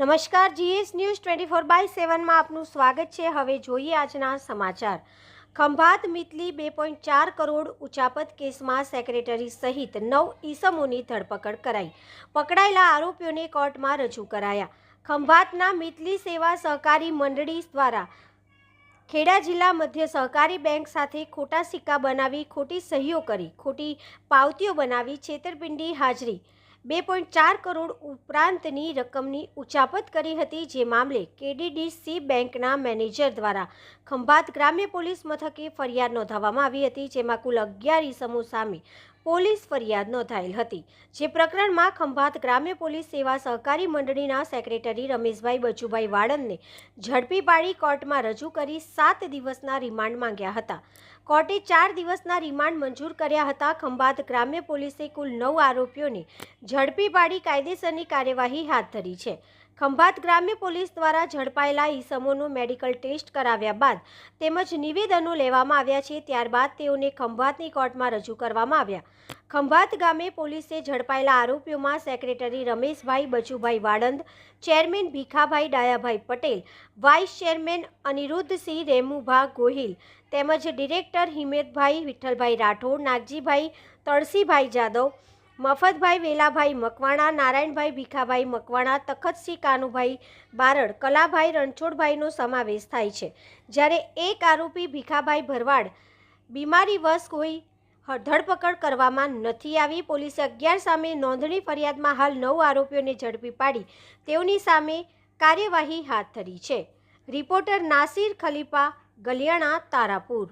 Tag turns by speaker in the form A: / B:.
A: નમસ્કાર, GS news 24/7 માં આપનું સ્વાગત છે। હવે જોઈએ આજના સમાચાર। ખંભાત મિતલી 2.4 કરોડ ઉચાપત કેસમાં સેક્રેટરી સહિત 9 ઈસમોની ધરપકડ કરાઈ। પકડાયેલા આરોપીઓને કોર્ટમાં રજૂ કરાયા। ખંભાતના મિતલી સેવા સહકારી મંડળી દ્વારા ખેડા જિલ્લા મધ્ય સહકારી બેંક સાથે ખોટા સિક્કા બનાવી, ખોટી સહીઓ કરી, ખોટી પાવતીઓ બનાવી છેતરપિંડી હાજરી 2.4 કરોડ ઉપરાંતની રકમની ઉચાપત કરી હતી। જે મામલે કેડીડીસી બેંકના મેનેજર દ્વારા ખંભાત ગ્રામ્ય પોલીસ મથકે ફરિયાદ નોંધાવવામાં આવી હતી, જેમાં કુલ 11 ઈસમો સામે પોલીસ ફરિયાદ નોંધાયેલ હતી। જે પ્રકરણમાં ખંભાત ગ્રામ્ય પોલીસ સેવા સહકારી મંડળીના સેક્રેટરી રમેશભાઈ બચુભાઈ વાળંદને ઝડપી પાડી કોર્ટમાં રજૂ કરી 7 દિવસના રિમાન્ડ માંગ્યા હતા। કોર્ટે 4 દિવસના રિમાન્ડ મંજૂર કર્યા હતા। ખંભાત ગ્રામ્ય પોલીસે કુલ 9 આરોપીઓને ઝડપી પાડી કાયદેસરની કાર્યવાહી હાથ ધરી છે। ખંભાત ગ્રામ્ય પોલીસ દ્વારા ઝડપાયેલા ઈસમોનો મેડિકલ ટેસ્ટ કરાવ્યા બાદ તેમજ નિવેદનો લેવામાં આવ્યા છે। ત્યારબાદ તેઓને ખંભાતની કોર્ટમાં રજૂ કરવામાં આવ્યા। ખંભાત ગામે પોલીસે ઝડપાયેલા આરોપીઓમાં secretary Rameshbhai Bachubhai Valand, chairman Bhikhabhai Dayabhai Patel, vice chairman Anirudhsinh Remubha Gohil તેમજ ડિરેક્ટર હિમેતભાઈ વિઠ્ઠલભાઈ રાઠોડ, નાગજીભાઈ તળસીભાઈ જાદવ, મફતભાઈ વેલાભાઈ મકવાણા, નારાયણભાઈ ભીખાભાઈ મકવાણા, તખતસિંહ કાનુભાઈ બારડ, કલાભાઈ રણછોડભાઈનો સમાવેશ થાય છે। જ્યારે એક આરોપી ભીખાભાઈ ભરવાડ બીમારીવશ કોઈ ધરપકડ કરવામાં નથી આવી। પોલીસે 11 સામે નોંધણી ફરિયાદમાં હાલ 9 આરોપીઓને ઝડપી પાડી તેઓની સામે કાર્યવાહી હાથ ધરી છે। રિપોર્ટર નાસિર ખલીફા, ગલિયાણા, તારાપુર।